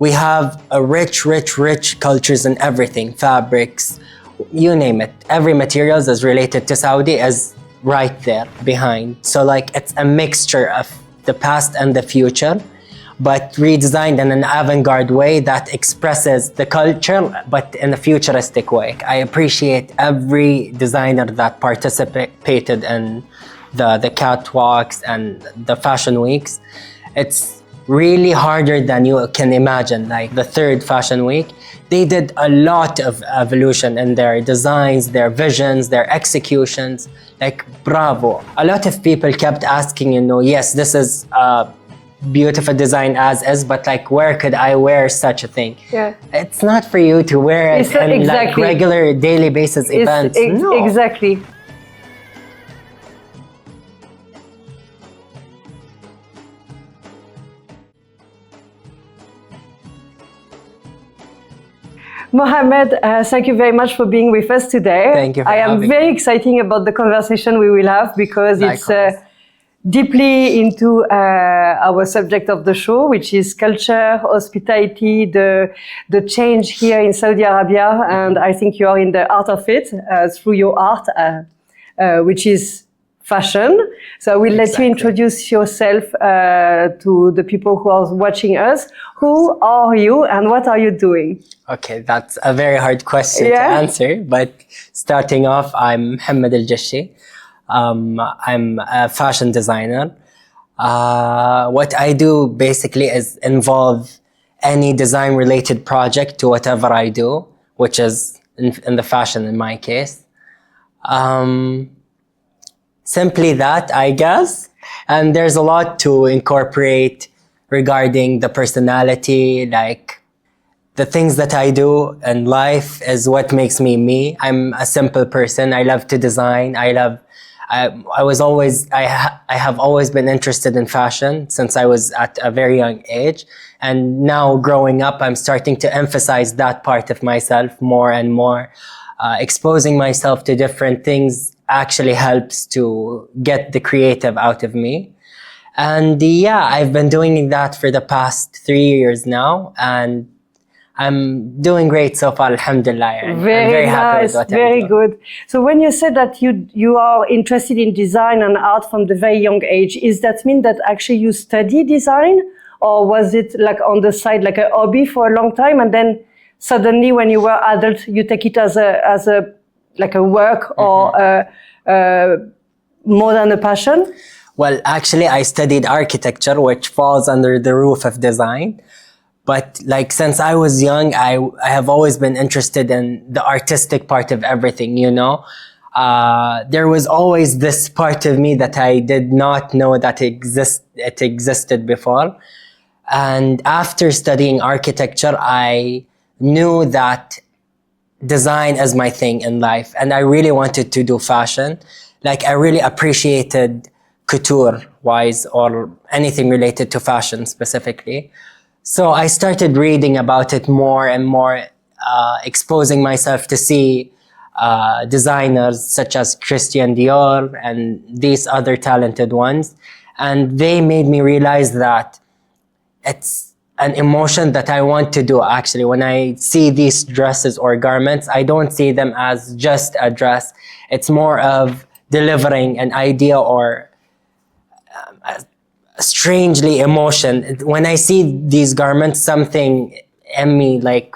We have a rich cultures in everything, fabrics, you name it. Every materials is related to Saudi is right there behind. So like it's a mixture of the past and the future, but redesigned in an avant-garde way that expresses the culture, but in a futuristic way. I appreciate every designer that participated in the catwalks and the fashion weeks. It's really harder than you can imagine. Like the third fashion week, they did a lot of evolution in their designs, their visions, their executions. Like, bravo. A lot of people kept asking, yes, this is a beautiful design as is, but like, where could I wear such a thing? Yeah. It's not for you to wear it in like regular daily basis events. No. Exactly. Mohammed, thank you very much for being with us today. Thank you for having me. I am very excited about the conversation we will have because Likewise. It's deeply into our subject of the show, which is culture, hospitality, the change here in Saudi Arabia. And I think you are in the art of it through your art, which is fashion. So I will let you introduce yourself to the people who are watching us. Who are you and what are you doing? Okay, that's a very hard question to answer. But starting off, I'm Mohammed Jishi. I'm a fashion designer. What I do basically is involve any design related project to whatever I do, which is in the fashion in my case. Simply that, I guess. And there's a lot to incorporate regarding the personality, like the things that I do in life is what makes me me. I'm a simple person. I love to design. I have always been interested in fashion since I was at a very young age. And now growing up, I'm starting to emphasize that part of myself more and more. Exposing myself to different things actually helps to get the creative out of me. And yeah, I've been doing that for the past 3 years now. And I'm doing great so far, alhamdulillah. I'm very happy with what I'm doing. Very good. So when you said that you are interested in design and art from the very young age, is that mean that actually you study design? Or was it like on the side, like a hobby for a long time? And then suddenly when you were adult, you take it as a like a work or more than a passion? Well, actually, I studied architecture, which falls under the roof of design. But like since I was young, I have always been interested in the artistic part of everything, There was always this part of me that I did not know that it existed before. And after studying architecture, I knew that design is my thing in life. And I really wanted to do fashion. Like I really appreciated couture-wise or anything related to fashion specifically. So I started reading about it more and more, exposing myself to see designers such as Christian Dior and these other talented ones. And they made me realize that it's an emotion that I want to do actually. When I see these dresses or garments, I don't see them as just a dress. It's more of delivering an idea or strangely emotion. When I see these garments, something in me, like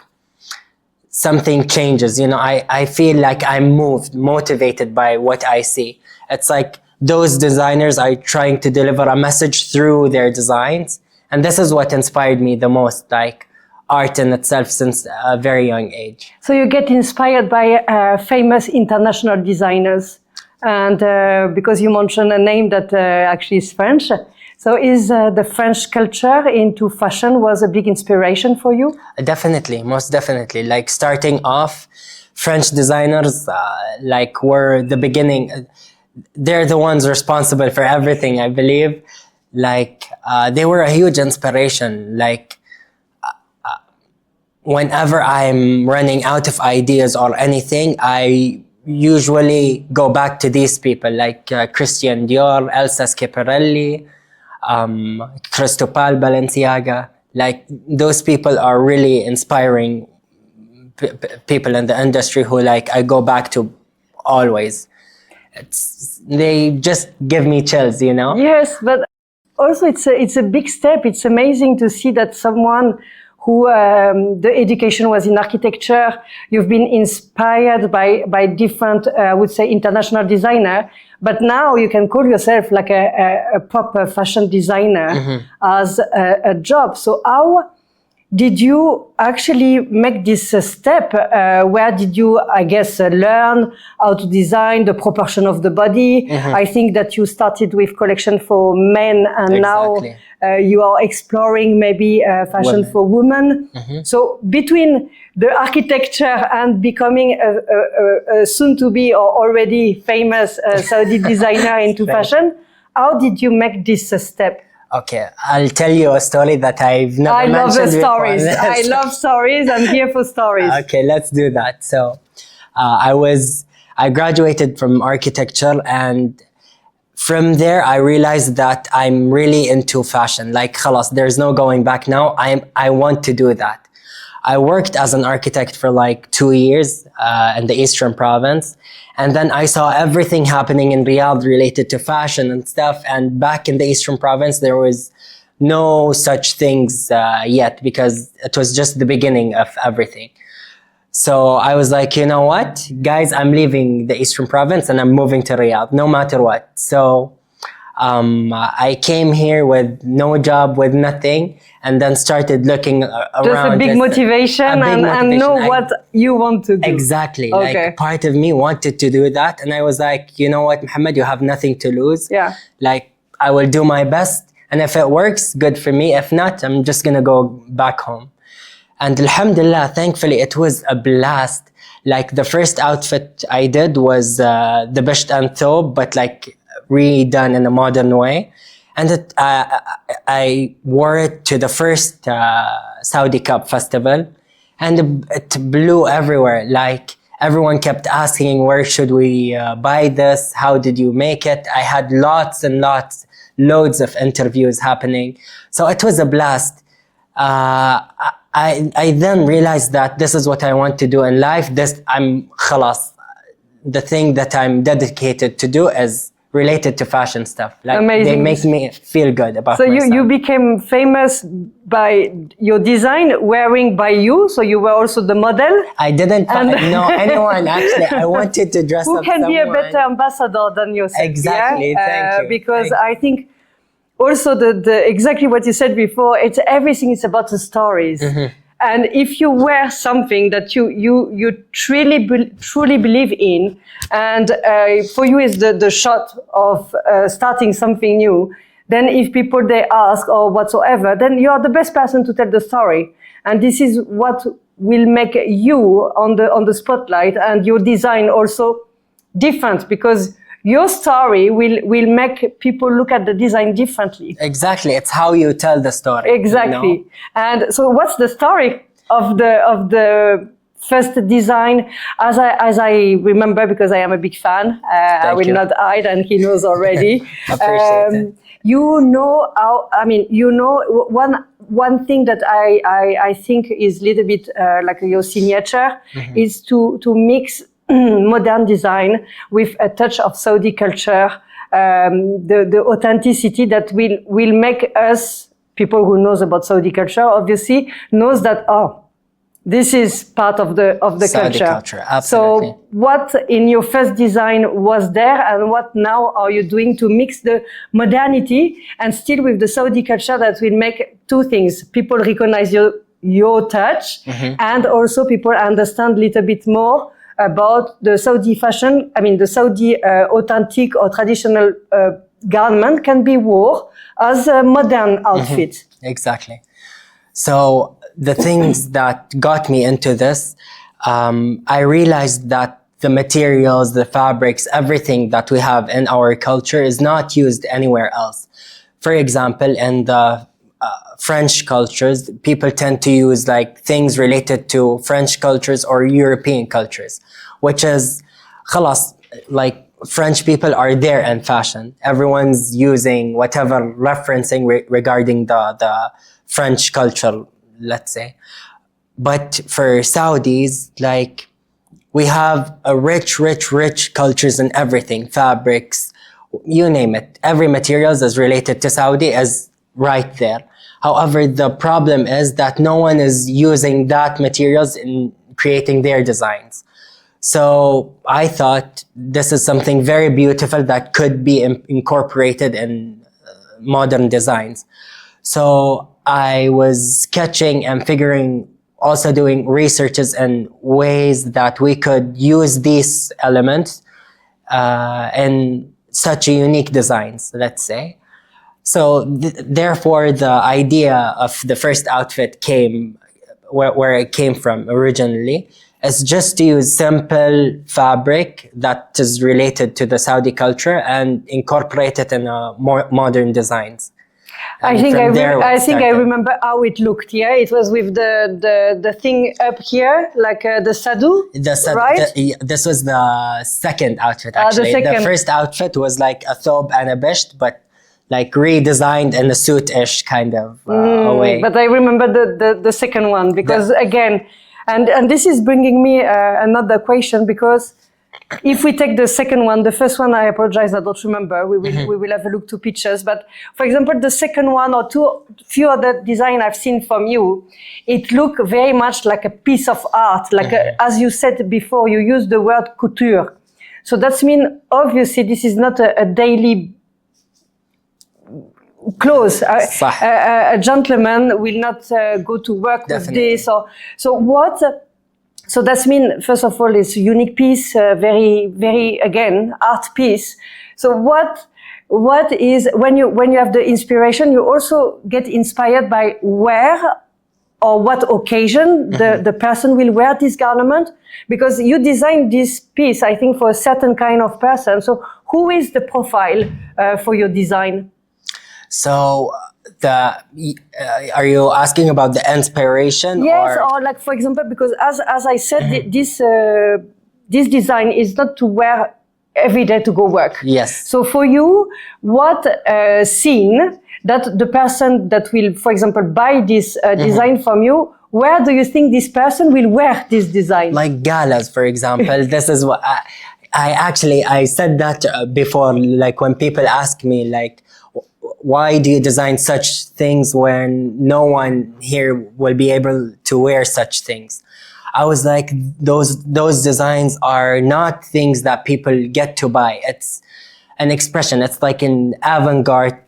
something changes, I feel like I'm motivated by what I see. It's like those designers are trying to deliver a message through their designs. And this is what inspired me the most, like art in itself since a very young age. So you get inspired by famous international designers. And because you mentioned a name that actually is French. So is the French culture into fashion was a big inspiration for you? Definitely, most definitely. Like starting off, French designers were the beginning. They're the ones responsible for everything, I believe. They were a huge inspiration. Whenever I'm running out of ideas or anything, I usually go back to these people like Christian Dior, Elsa Schiaparelli, Cristobal Balenciaga. Like those people are really inspiring people in the industry who like I go back to always. They just give me chills, you know? Yes, but also it's a big step. It's amazing to see that someone who the education was in architecture, you've been inspired by different, I would say, international designer, but now you can call yourself like a proper fashion designer as a job. So how did you actually make this step? Where did you, I guess, learn how to design the proportion of the body? I think that you started with collection for men, and now you are exploring maybe fashion for women. So between the architecture and becoming a soon-to-be or already famous Saudi designer into fashion, how did you make this step? Okay, I'll tell you a story that I've never mentioned before. I love stories. I'm here for stories. Okay, let's do that. So, I graduated from architecture, and from there I realized that I'm really into fashion. Like, khalas, there's no going back now. I want to do that. I worked as an architect for like 2 years in the Eastern Province. And then I saw everything happening in Riyadh related to fashion and stuff. And back in the Eastern Province, there was no such things yet, because it was just the beginning of everything. So I was like, you know what, guys, I'm leaving the Eastern Province and I'm moving to Riyadh, no matter what. So I came here with no job, with nothing, and then started looking around. Just a big motivation, and know what you want to do. Exactly. Okay. Like part of me wanted to do that. And I was like, you know what, Mohammed, you have nothing to lose. Yeah. Like, I will do my best. And if it works, good for me. If not, I'm just going to go back home. And alhamdulillah, thankfully, it was a blast. Like the first outfit I did was the Bisht and Thobe, but like redone in a modern way. And I wore it to the first Saudi Cup festival, and it blew everywhere. Like everyone kept asking, where should we buy this? How did you make it? I had loads of interviews happening. So it was a blast. I then realized that this is what I want to do in life. Khalas, the thing that I'm dedicated to do is related to fashion stuff. Like, amazing. They make me feel good about myself. So you became famous by your design, wearing by you. So you were also the model. I didn't know anyone, actually. I wanted to dress up someone. Who can be a better ambassador than yourself? Exactly. Yeah? Thank you. Because I think also the exactly what you said before, everything is about the stories. And if you wear something that you truly believe in, and for you is the shot of starting something new, then if people they ask or whatsoever, then you are the best person to tell the story. And this is what will make you on the spotlight, and your design also different, because your story will make people look at the design differently. Exactly. It's how you tell the story. Exactly. You know? And so what's the story of the first design? As I remember, because I am a big fan, I will not hide, and he knows already. Appreciate it. You know how, one thing that I think is a little bit like your signature is to mix modern design with a touch of Saudi culture, the authenticity that will make us, people who knows about Saudi culture, obviously knows that, this is part of the Saudi culture. Absolutely. So what in your first design was there, and what now are you doing to mix the modernity and still with the Saudi culture that will make two things: people recognize your touch, and also people understand a little bit more about the Saudi fashion. I mean, the Saudi authentic or traditional garment can be worn as a modern outfit. Exactly. So the things that got me into this, I realized that the materials, the fabrics, everything that we have in our culture is not used anywhere else. For example, in the French cultures, people tend to use like things related to French cultures or European cultures, which is, khalas, like French people are there in fashion. Everyone's using whatever referencing regarding the French culture, let's say. But for Saudis, like, we have a rich cultures in everything, fabrics, you name it. Every materials is related to Saudi is right there. However, the problem is that no one is using that materials in creating their designs. So I thought this is something very beautiful that could be incorporated in modern designs. So I was sketching and figuring, also doing researches and ways that we could use these elements in such a unique designs, let's say. So therefore, the idea of the first outfit came where it came from originally. It's just to use simple fabric that is related to the Saudi culture and incorporate it in a more modern designs. I think I remember how it looked. Yeah, it was with the thing up here, like the sadu, right? This was the second outfit, actually. The first outfit was like a thobe and a bisht, but like redesigned in a suit-ish kind of way. But I remember the second one because again, and this is bringing me another question, because if we take the second one, the first one, I apologize, I don't remember. We will have a look to pictures. But for example, the second one or few other design I've seen from you, it look very much like a piece of art. Like as you said before, you used the word couture. So that's mean obviously this is not a daily clothes. A gentleman will not go to work with this. So that's mean, first of all, it's a unique piece, very, again, art piece. So what is, when you have the inspiration, you also get inspired by where or what occasion the person will wear this garment? Because you designed this piece, I think, for a certain kind of person. So who is the profile for your design? So are you asking about the inspiration? Yes, or like, for example, because as I said, this design is not to wear every day to go work. Yes. So for you, what scene that the person that will, for example, buy this design from you, where do you think this person will wear this design? Like galas, for example. This is what I said that before, like when people ask me, like, why do you design such things when no one here will be able to wear such things? I was like, those designs are not things that people get to buy. It's an expression. It's like an avant-garde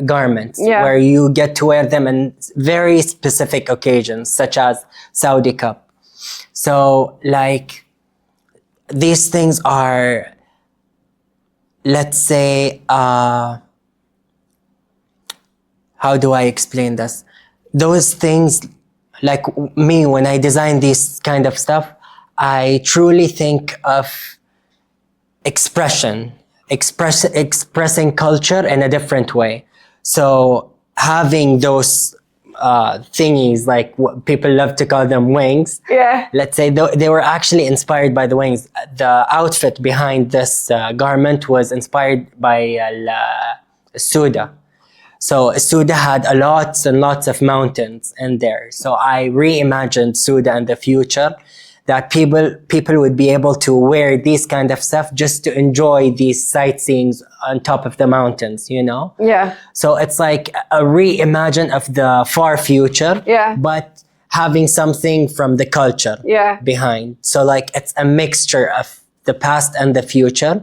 garments where you get to wear them in very specific occasions, such as Saudi Cup. So like, these things are, let's say, how do I explain this? Those things, like me, when I design this kind of stuff, I truly think of expression, expressing culture in a different way. So having those thingies, like what people love to call them wings. Yeah. Let's say they were actually inspired by the wings. The outfit behind this garment was inspired by Suda. So Suda had lots and lots of mountains in there. So I reimagined Suda in the future, that people would be able to wear these kind of stuff just to enjoy these sightseeings on top of the mountains, you know? Yeah. So it's like a reimagine of the far future, but having something from the culture behind. So like it's a mixture of the past and the future,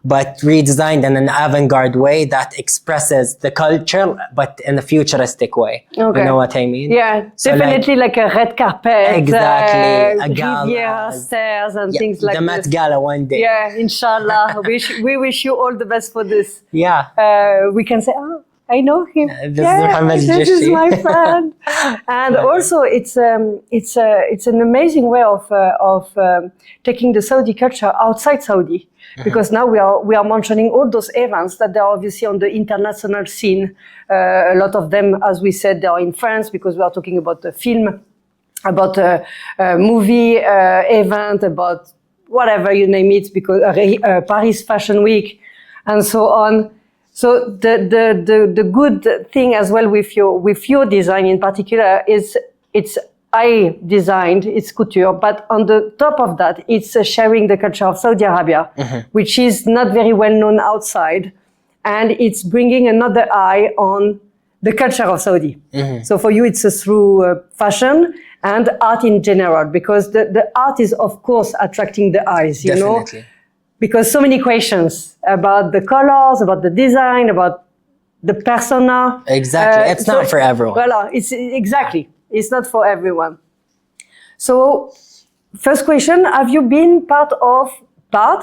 but redesigned in an avant-garde way that expresses the culture, but in a futuristic way. Okay. You know what I mean? Yeah, so definitely like a red carpet. Exactly. A gala. Stairs and things like the this. Met Gala one day. Yeah, inshallah. we wish you all the best for this. Yeah. We can say, oh, I know him. This is Mohammed Jishi. This is my friend. And also, it's an amazing way of taking the Saudi culture outside Saudi. Because now we are mentioning all those events that they are obviously on the international scene. A lot of them, as we said, they are in France because we are talking about a film, about a movie event, about whatever you name it, because Paris Fashion Week, and so on. So the good thing as well with your design in particular is it's I designed, it's couture, but on the top of that, it's sharing the culture of Saudi Arabia, which is not very well known outside. And it's bringing another eye on the culture of Saudi. So for you, it's through fashion and art in general, because the art is, of course, attracting the eyes, you know? Because so many questions about the colors, about the design, about the persona. Exactly. It's not for everyone. Voilà, it's not for everyone. So, first question, have you been part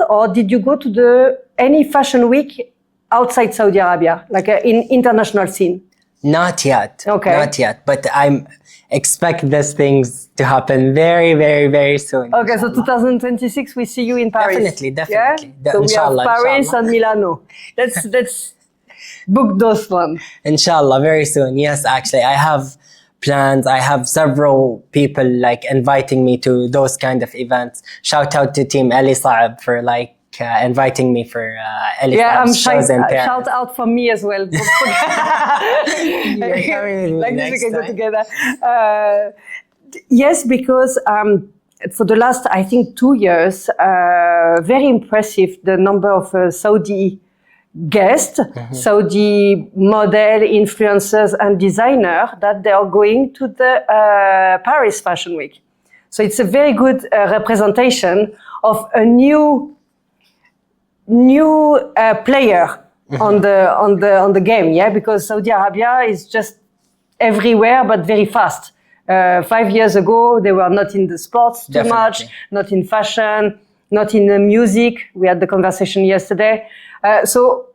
or did you go to any fashion week outside Saudi Arabia, like in international scene? Not yet. Okay. Not yet. But I'm expect these things to happen very, very, very soon. Okay, so 2026 we see you in Paris. Definitely. Yeah? So we have Paris and Milano. Let's book those ones. Inshallah, very soon. Yes, actually, I have plans. I have several people like inviting me to those kind of events. Shout out to Team Ali Saab for inviting me for Ali Saab's shows in Paris. Shout out from me as well. Like this we can go together. Yes, because for the last, I think, 2 years, very impressive the number of Saudi guests, Saudi model, influencers and designers that they are going to the Paris Fashion Week. So it's a very good representation of a new player on the game, yeah, because Saudi Arabia is just everywhere but very fast. 5 years ago, they were not in the sports too much, not in fashion, not in the music. We had the conversation yesterday. So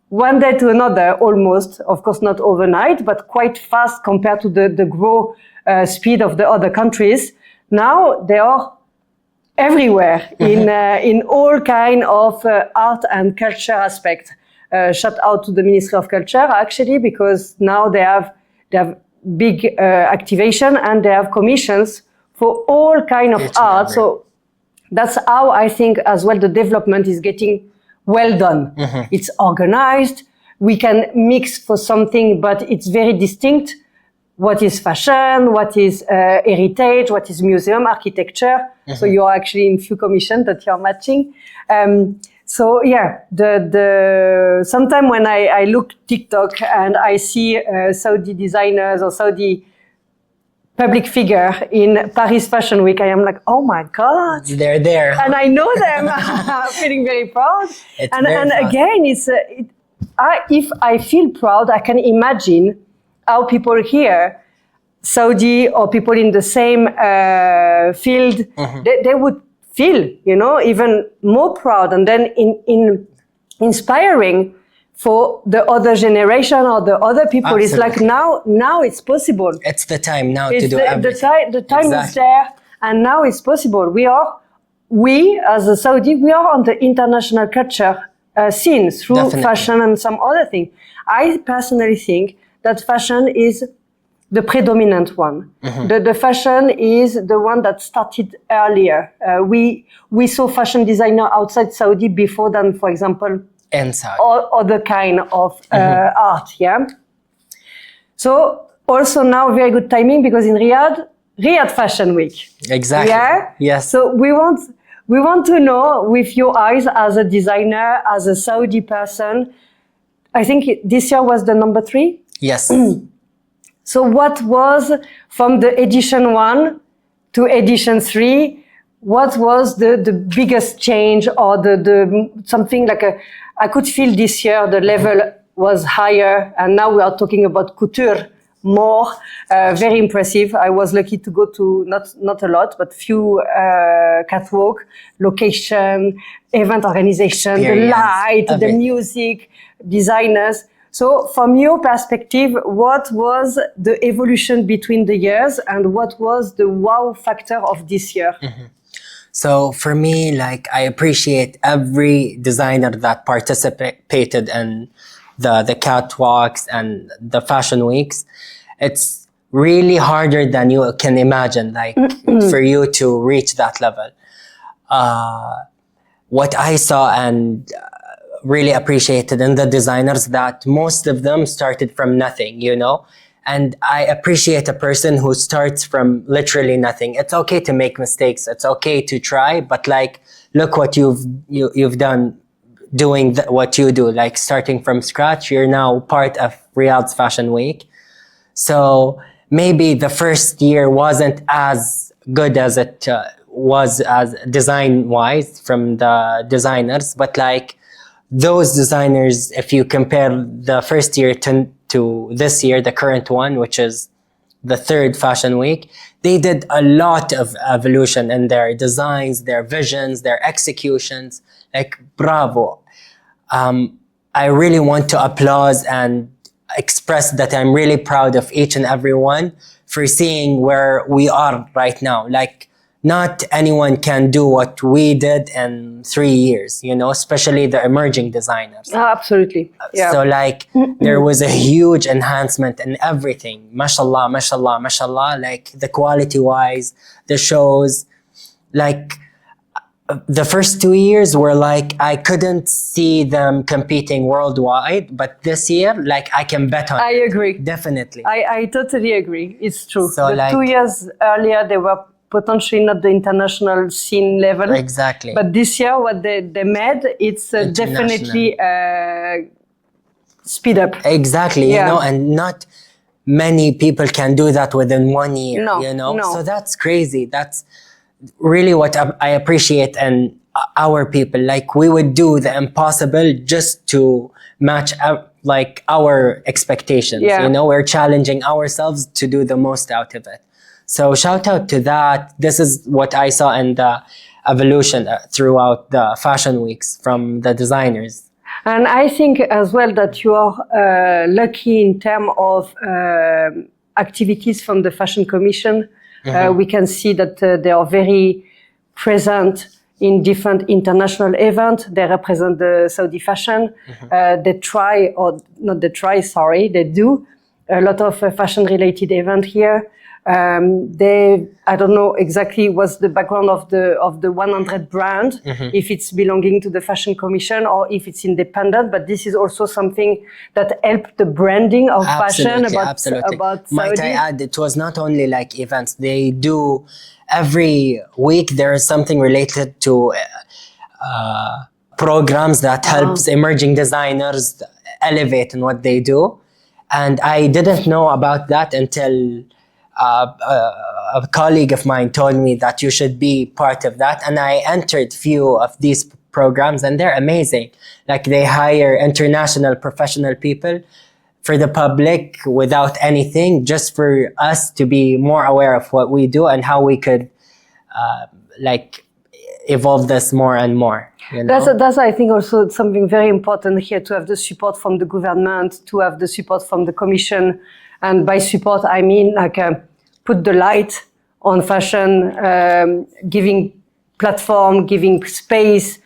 one day to another, almost, of course not overnight, but quite fast compared to the growth speed of the other countries. Now they are everywhere in all kind of art and culture aspect. Shout out to the Ministry of Culture actually, because now they have big activation and they have commissions for all kind of art. So that's how I think as well the development is getting well done. It's organized. We can mix for something, but it's very distinct. What is fashion? What is heritage? What is museum architecture? So you're actually in few commissions that you're matching. So yeah, sometime when I look TikTok and I see Saudi designers or Saudi public figure in Paris Fashion Week, I am like, oh my God. They're there. And I know them. I'm feeling very proud. And again, if I feel proud, I can imagine how people here, Saudi or people in the same field, they would feel, even more proud and then inspiring for the other generation or the other people. Absolutely. It's like now it's possible. It's the time now to do everything. The time is there and now it's possible. We as a Saudi, we are on the international culture scene through fashion and some other thing. I personally think that fashion is the predominant one. The fashion is the one that started earlier. We saw fashion designer outside Saudi before than, for example, inside or other kind of art. Yeah. So also now very good timing because in Riyadh Fashion Week. Exactly. Yeah. Yes. So we want to know with your eyes as a designer, as a Saudi person. I think this year was the number 3. Yes. So what was from the edition 1 to edition 3? What was the biggest change or the something like I could feel this year the level was higher and now we are talking about couture more, very impressive. I was lucky to go to not a lot, but few catwalk, location, event organization, the light, the music, designers. So from your perspective, what was the evolution between the years and what was the wow factor of this year? So for me, I appreciate every designer that participated in the catwalks and the fashion weeks. It's really harder than you can imagine, for you to reach that level. What I saw and really appreciated in the designers that most of them started from nothing, you know? And I appreciate a person who starts from literally nothing. It's okay to make mistakes. It's okay to try, but like, look what you've done doing what you do, like starting from scratch. You're now part of Riyadh's Fashion Week. So maybe the first year wasn't as good as it was as design wise from the designers, but like those designers, if you compare the first year to this year, the current one, which is the third Fashion Week, they did a lot of evolution in their designs, their visions, their executions. Like, bravo. I really want to applaud and express that I'm really proud of each and every one for seeing where we are right now. Like, not anyone can do what we did in 3 years, you know, especially the emerging designers. Oh, absolutely. Yeah. So like there was a huge enhancement in everything. Mashallah, mashallah, mashallah. Like the quality wise, the shows, like the first 2 years were like, I couldn't see them competing worldwide, but this year, like I can bet on I it. agree. Definitely. I totally agree. It's true. So the like, 2 years earlier, they were potentially not the international scene level. Exactly. But this year, what they made, it's definitely speed up. Exactly, Yeah. you know, and not many people can do that within 1 year, No, you know? no. So that's crazy. That's really what I appreciate in our people. Like we would do the impossible just to match like our expectations, Yeah. you know? We're challenging ourselves to do the most out of it. So shout out to that. This is what I saw in the evolution throughout the fashion weeks from the designers. And I think as well that you are lucky in terms of activities from the Fashion Commission. We can see that they are very present in different international events. They represent the Saudi fashion. They do a lot of fashion-related events here. I don't know exactly what's the background of the 100 brand, if it's belonging to the Fashion Commission or if it's independent, but this is also something that helped the branding of fashion about Saudi. Might I add, it was not only like events, they do every week there is something related to programs that helps emerging designers elevate in what they do. And I didn't know about that until a colleague of mine told me that you should be part of that, and I entered few of these programs and they're amazing. Like they hire international professional people for the public without anything, just for us to be more aware of what we do and how we could like evolve this more and more. You know? That's I think also something very important here, to have the support from the government, to have the support from the commission. And by support, I mean like put the light on fashion, giving platform, giving space,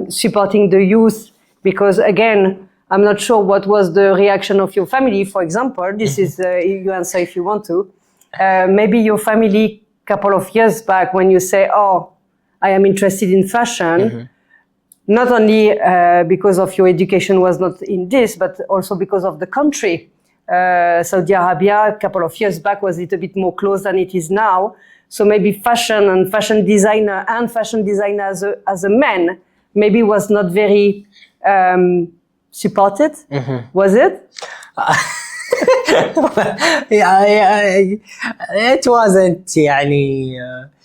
supporting the youth. Because again, I'm not sure what was the reaction of your family, for example. This is, you answer if you want to. Maybe your family, couple of years back, when you say, oh, I am interested in fashion, not only because of your education was not in this, but also because of the country. Saudi Arabia, a couple of years back, was a little bit more closed than it is now. So maybe fashion and fashion designer as a man maybe was not very supported. Was it? It wasn't يعني,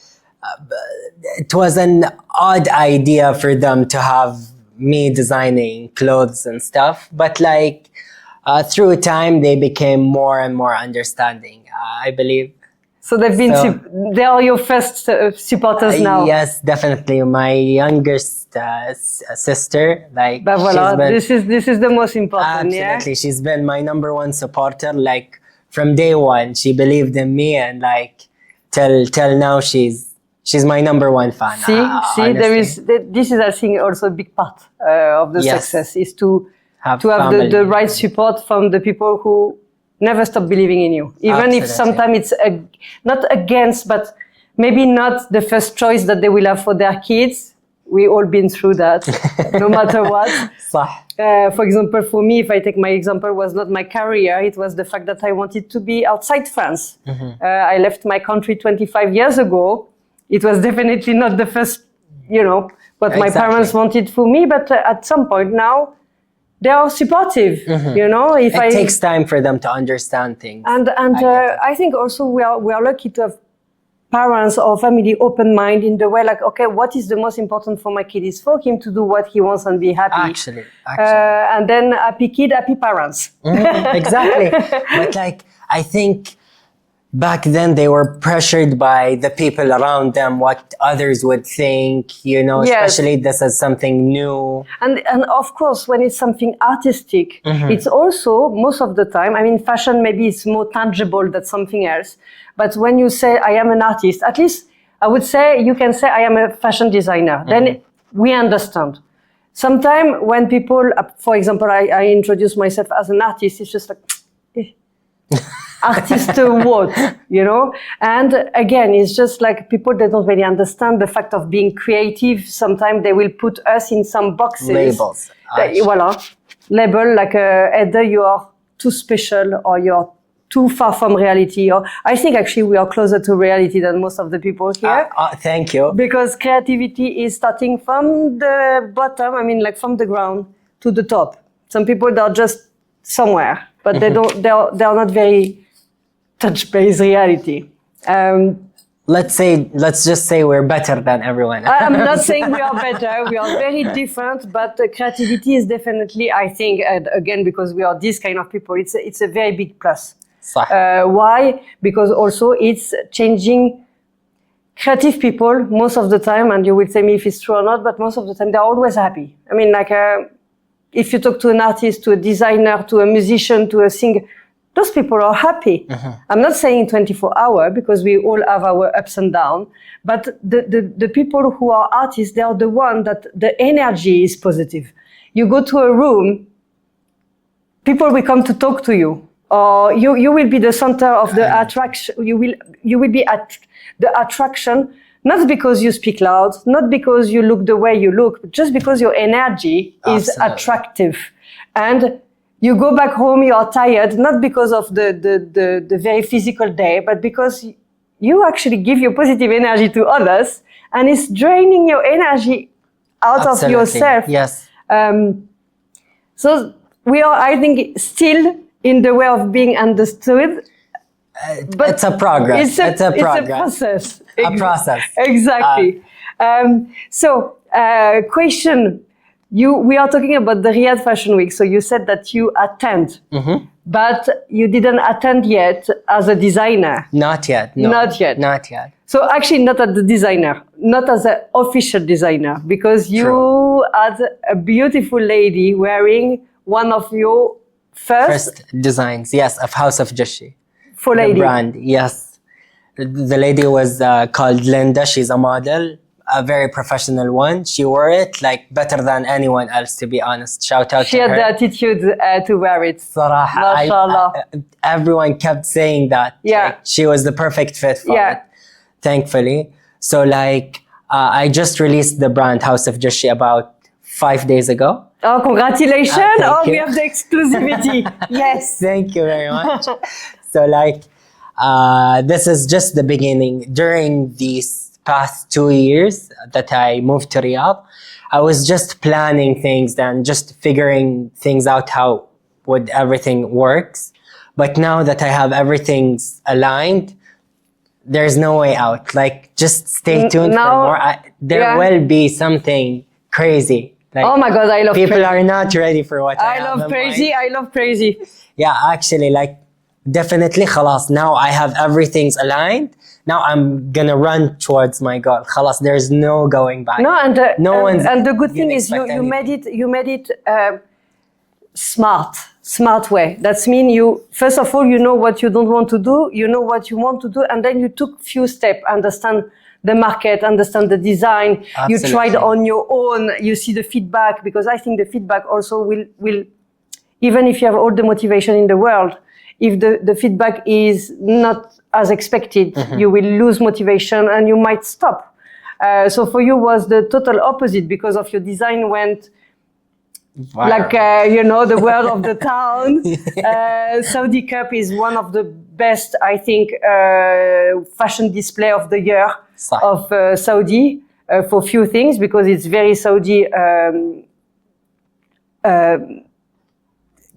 it was an odd idea for them to have me designing clothes and stuff, but like through time they became more and more understanding, I believe. So they've been they are your first supporters now. Yes, definitely. My youngest sister, like voilà, this is the most important. Absolutely, yeah? She's been my number one supporter. Like from day one, she believed in me, and like till now, she's my number one fan. See, this is I think also a big part of the success, is to have the right support from the people who never stop believing in you, even if sometimes it's not against, but maybe not the first choice that they will have for their kids. We all been through that, no matter what. صح. For example, for me, if I take my example, was not my career. It was the fact that I wanted to be outside France. I left my country 25 years ago. It was definitely not the first, what my parents wanted for me. But at some point now, they are supportive. If it takes time for them to understand things. And I think also we are lucky to have parents or family open mind in the way like, okay, what is the most important for my kid is for him to do what he wants and be happy. Actually. And then happy kid, happy parents. Exactly. But like, I think back then they were pressured by the people around them, what others would think, especially this is something new. And of course, when it's something artistic, it's also most of the time, I mean, fashion maybe is more tangible than something else. But when you say, I am an artist, at least I would say, you can say, I am a fashion designer. Then we understand. Sometimes when people, for example, I introduce myself as an artist, it's just like, artist what, And again, it's just like people, they don't really understand the fact of being creative. Sometimes they will put us in some boxes. Labels. Label, like either you are too special or you're too far from reality. Or I think actually we are closer to reality than most of the people here. Thank you. Because creativity is starting from the bottom, like from the ground to the top. Some people, they're just somewhere, but they are not very touch-based reality. Let's just say we're better than everyone. I'm not saying we are better. We are very different, but creativity is definitely, I think, and again, because we are this kind of people, it's a very big plus. Why? Because also it's changing creative people most of the time, and you will tell me if it's true or not, but most of the time they're always happy. If you talk to an artist, to a designer, to a musician, to a singer, those people are happy. I'm not saying 24 hours because we all have our ups and downs, but the people who are artists, they are the one that the energy is positive. You go to a room, people will come to talk to you, or you will be the center of the attraction. You will be at the attraction, not because you speak loud, not because you look the way you look, but just because your energy is attractive. And you go back home, you are tired, not because of the very physical day, but because you actually give your positive energy to others, and it's draining your energy out of yourself. Yes. So we are, I think, still in the way of being understood. But it's a progress. It's a process. A process. Exactly. Question. We are talking about the Riyadh Fashion Week. So you said that you attend, but you didn't attend yet as a designer. Not yet. No. Not yet. Not yet. So actually not as the designer, not as an official designer, because you had a beautiful lady wearing one of your first designs, yes, of House of Jushi. For lady. The brand, yes. The lady was called Linda. She's a model. A very professional one. She wore it like better than anyone else, to be honest. Shout out to her. She had the attitude to wear it. صراحة, everyone kept saying that. Yeah. Like, she was the perfect fit for it, thankfully. So I just released the brand House of Jushi about 5 days ago. Oh, congratulations. We have the exclusivity. Yes. Thank you very much. So this is just the beginning. During these past 2 years that I moved to Riyadh, I was just planning things and just figuring things out, how would everything works. But now that I have everything's aligned, there's no way out. Just stay tuned for more. There will be something crazy. Oh my God, I love people crazy. Are not ready for what I love crazy. I love crazy. Yeah, actually, definitely خلاص. Now I have everything's aligned. Now I'm gonna run towards my goal. خلاص, there's no going back. No, and the good thing is you made it smart way. That's mean you first of all you know what you don't want to do, you know what you want to do, and then you took few steps, understand the market, understand the design. Absolutely. You tried on your own. You see the feedback, because I think the feedback also will even if you have all the motivation in the world, if the feedback is not as expected, you will lose motivation and you might stop. So for you was the total opposite because of your design went Viral. like, the word of the town. Saudi Cup is one of the best, I think, fashion display of the year صح. of Saudi for few things because it's very Saudi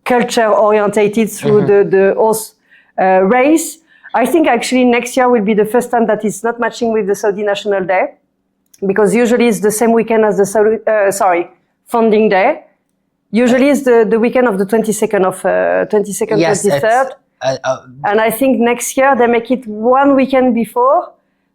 culture orientated through the horse race. I think actually next year will be the first time that it's not matching with the Saudi National Day because usually it's the same weekend as the Saudi, Founding Day. Usually it's the weekend of the 22nd, 23rd. And I think next year they make it one weekend before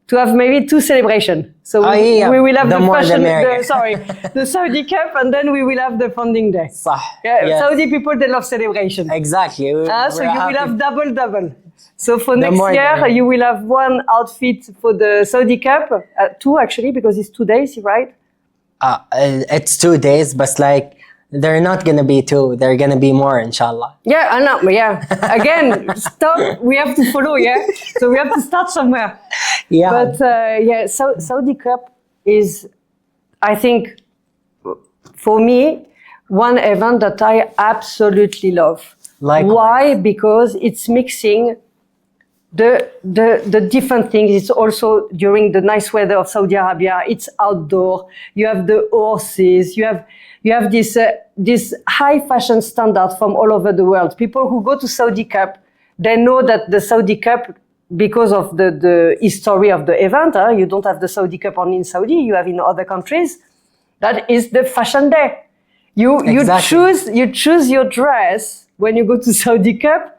to have maybe two celebrations. So we will have the Saudi Cup and then we will have the Founding Day. صح. Yeah, Yes. Saudi people, they love celebration. Exactly. So you will have double. So for The next more year, the- you will have one outfit for the Saudi Cup, two actually, because it's 2 days, right? It's 2 days, but like they're not gonna be 2. They're gonna be more, inshallah. Yeah, I know. Yeah. Again, we have to follow. Yeah. So we have to start somewhere. Yeah. But Saudi Cup is, I think, for me, one event that I absolutely love. Likewise. Why? Because it's mixing the different things. It's also during the nice weather of Saudi Arabia. It's outdoor. You have the horses. You have this high fashion standard from all over the world. People who go to Saudi Cup, they know that the Saudi Cup, because of the history of the event, you don't have the Saudi Cup only in Saudi, you have in other countries. That is the fashion day. You choose your dress when you go to Saudi Cup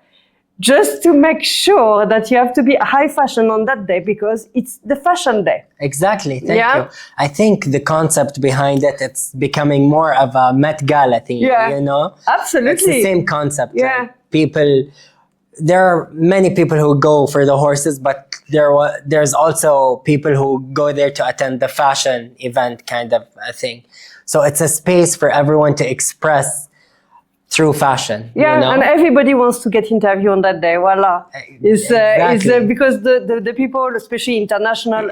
just to make sure that you have to be high fashion on that day because it's the fashion day. Exactly. Thank Yeah. you. I think the concept behind it, it's becoming more of a Met Gala thing, Yeah. you know? Absolutely. It's the same concept. Yeah. Like there are many people who go for the horses, but there's also people who go there to attend the fashion event kind of a thing. So it's a space for everyone to express through fashion. Yeah, you know? and everybody wants to get interviewed on that day. Voila. It's Exactly. because the people, especially international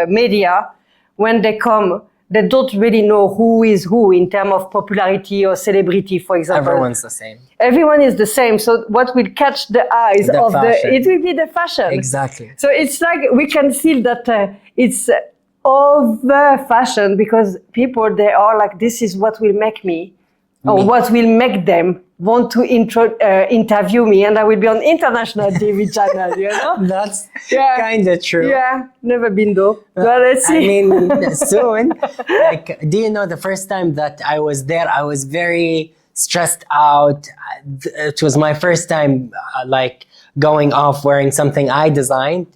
media, when they come, they don't really know who is who in terms of popularity or celebrity, for example. Everyone's the same. Everyone is the same. So what will catch the eyes The of fashion. it will be the fashion. Exactly. So it's like we can feel that it's over fashion because people, they are like, this is what will make me or what will make them want to interview me, and I will be on international TV channel, you know? That's kind of true. Yeah, never been though. But let's see. I mean, soon. Like, do you know the first time that I was there, I was very stressed out. It was my first time, going out wearing something I designed,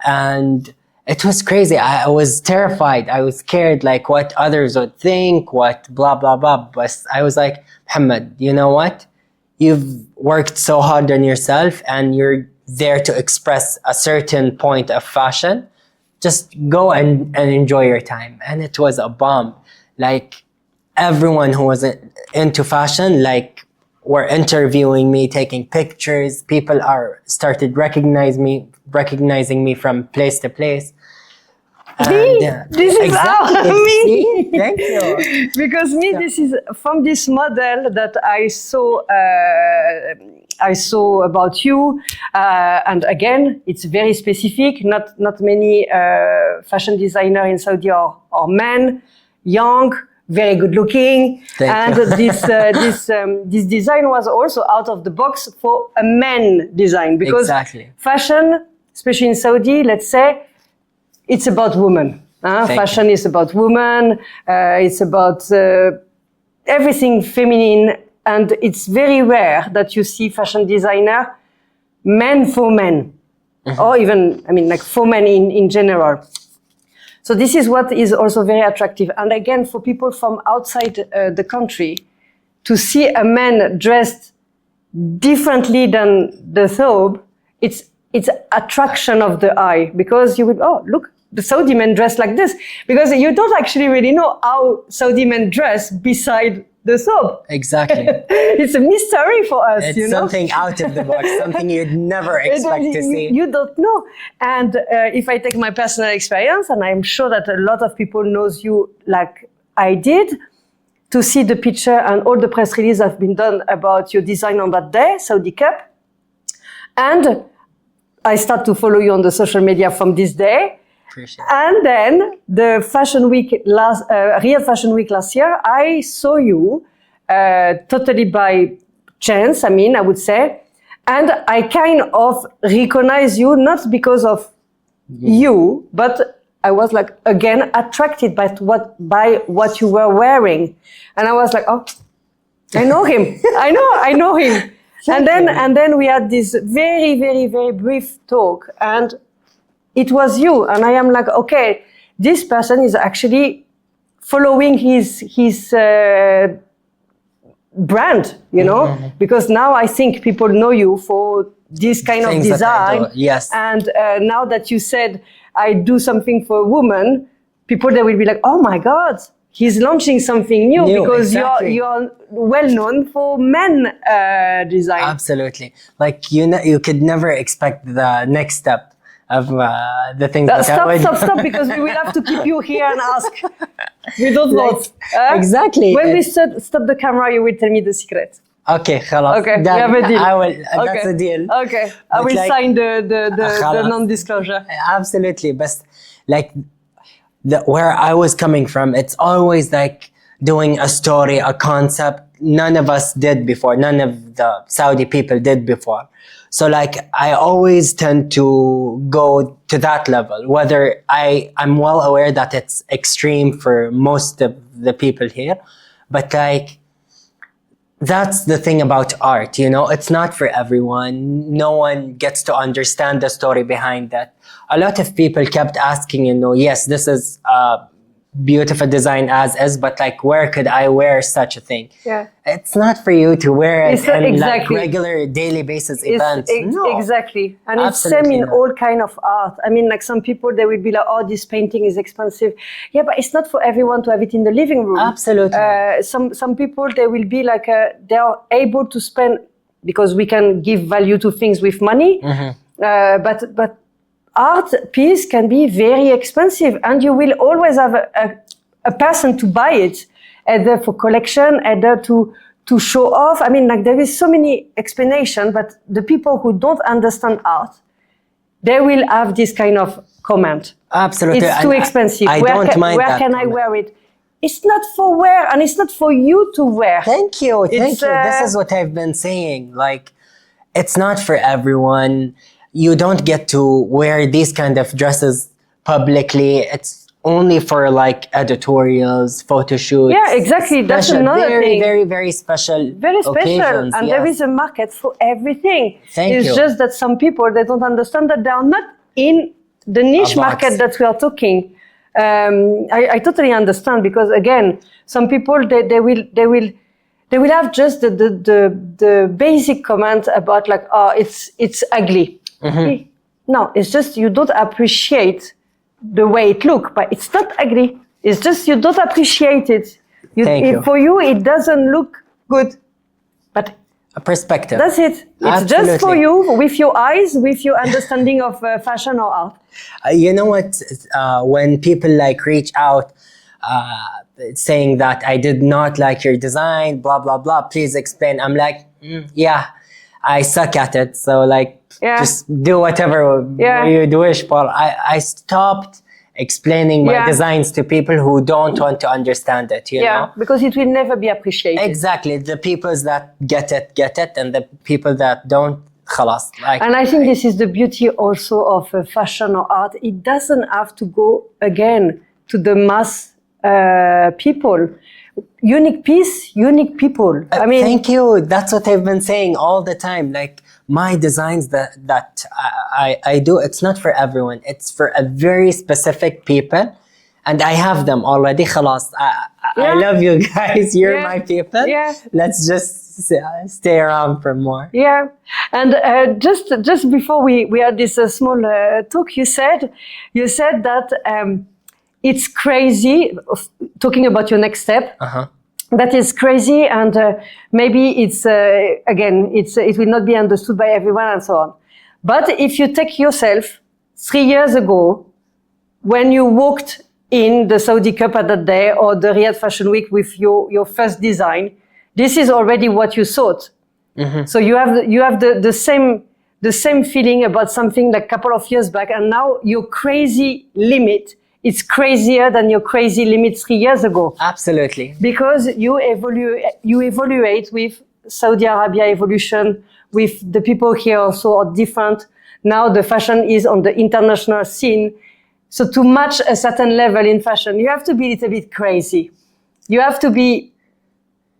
and it was crazy. I was terrified. I was scared, like what others would think, what blah, blah, blah. But I was like, Mohammed, you know what? You've worked so hard on yourself and you're there to express a certain point of fashion. Just go and enjoy your time. And it was a bomb. Like, everyone who was into fashion, were interviewing me, taking pictures. People started recognizing me from place to place. This is exactly. me. See? Thank you. Because this is from this model that I saw about you, and again, it's very specific. Not many fashion designers in Saudi are men, young, very good looking, Thank you. this design was also out of the box for a man design because fashion, especially in Saudi, let's say, it's about women. Fashion is about women. It's about everything feminine, and it's very rare that you see fashion designer men for men, or even for men in general. So this is what is also very attractive. And again, for people from outside the country, to see a man dressed differently than the thobe, it's attraction of the eye, because you would, look, the Saudi men dress like this, because you don't actually really know how Saudi men dress beside the soap. Exactly. It's a mystery for us, It's you know. something out of the box, something you'd never expect to see. You don't know. And if I take my personal experience, and I'm sure that a lot of people knows you like I did, to see the picture and all the press releases have been done about your design on that day, Saudi Cup. And I start to follow you on the social media from this day. Appreciate it. And then the Fashion Week Riyadh Fashion Week last year, I saw you totally by chance, I would say. And I kind of recognize you, not because of you, but I was like, again, attracted by what you were wearing. And I was like, oh, I know him. I know him. And then we had this very, very, very brief talk, and it was you. And I am like, okay, this person is actually following his brand, you know, because now I think people know you for this kind Things of design. Yes. And now that you said I do something for a woman, people they will be like, oh my God, he's launching something new because exactly. you're well known for men design. Absolutely. Like you could never expect the next step of the things that Stop, because we will have to keep you here and ask. We don't want. Exactly. When we stop the camera, you will tell me the secret. Okay, خلاص. Okay, we have a deal. I will. Okay. That's a deal. Okay, I will sign the non-disclosure. Absolutely, but like where I was coming from, it's always like doing a story, a concept none of us did before, none of the Saudi people did before. So like I always tend to go to that level, whether I'm well aware that it's extreme for most of the people here, but like that's the thing about art, you know, it's not for everyone. No one gets to understand the story behind that. A lot of people kept asking, you know, yes, this is a beautiful design as is, but like, where could I wear such a thing? Yeah. It's not for you to wear it in exactly. like regular daily basis events. No. Exactly. And Absolutely it's same in not. all kind of art. I mean, like some people, they will be like, oh, this painting is expensive. Yeah, but it's not for everyone to have it in the living room. Absolutely. Some people, they will be like, they are able to spend, because we can give value to things with money. But art piece can be very expensive, and you will always have a person to buy it, either for collection, either to show off. I mean, like there is so many explanations, but the people who don't understand art, they will have this kind of comment. Absolutely. It's too expensive. I don't mind where that can comment. I wear it? It's not for wear, and it's not for you to wear. Thank you. Thank you. This It's, is what I've been saying. Like, it's not for everyone. You don't get to wear these kind of dresses publicly. It's only for like editorials, photo shoots. Yeah, exactly. That's another very, thing. Very, very special. Very special. occasions, And yes. there is a market for everything. Thank it's you. just that some people, they don't understand that they are not in the niche market that we are talking. I totally understand, because again, some people, they will have just the basic comment about like, oh, it's ugly. No, it's just you don't appreciate the way it looks, but it's not ugly. It's just you don't appreciate it. Thank you. For you, it doesn't look good, but A perspective. that's it. It's just for you, with your eyes, with your understanding of fashion or art. You know what? When people like reach out saying that I did not like your design, blah, blah, blah, please explain. I'm like, yeah, I suck at it. So like, just do whatever you wish. But I stopped explaining my designs to people who don't want to understand it, you know? Because it will never be appreciated. Exactly. The people that get it, and the people that don't, خلاص. Like, and I think this is the beauty also of fashion or art. It doesn't have to go again to the mass people. Unique piece, unique people. I mean, thank you. That's what I've been saying all the time. Like my designs that I do, it's not for everyone. It's for a very specific people, and I have them already. خلاص. I love you guys. You're my people. Yeah. Let's just stay around for more. Yeah. And just before we had this small talk, you said that it's crazy, talking about your next step, that is crazy, and maybe it's again, it will not be understood by everyone and so on. But if you take yourself 3 years ago, when you walked in the Saudi Cup at that day or the Riyadh Fashion Week with your first design, this is already what you thought. Mm-hmm. So you have the same feeling about something like a couple of years back, and now your crazy limit is crazier than your crazy limit 3 years ago. Absolutely. Because you evaluate with Saudi Arabia evolution, with the people here also are different. Now the fashion is on the international scene. So to match a certain level in fashion, you have to be a little bit crazy. You have to be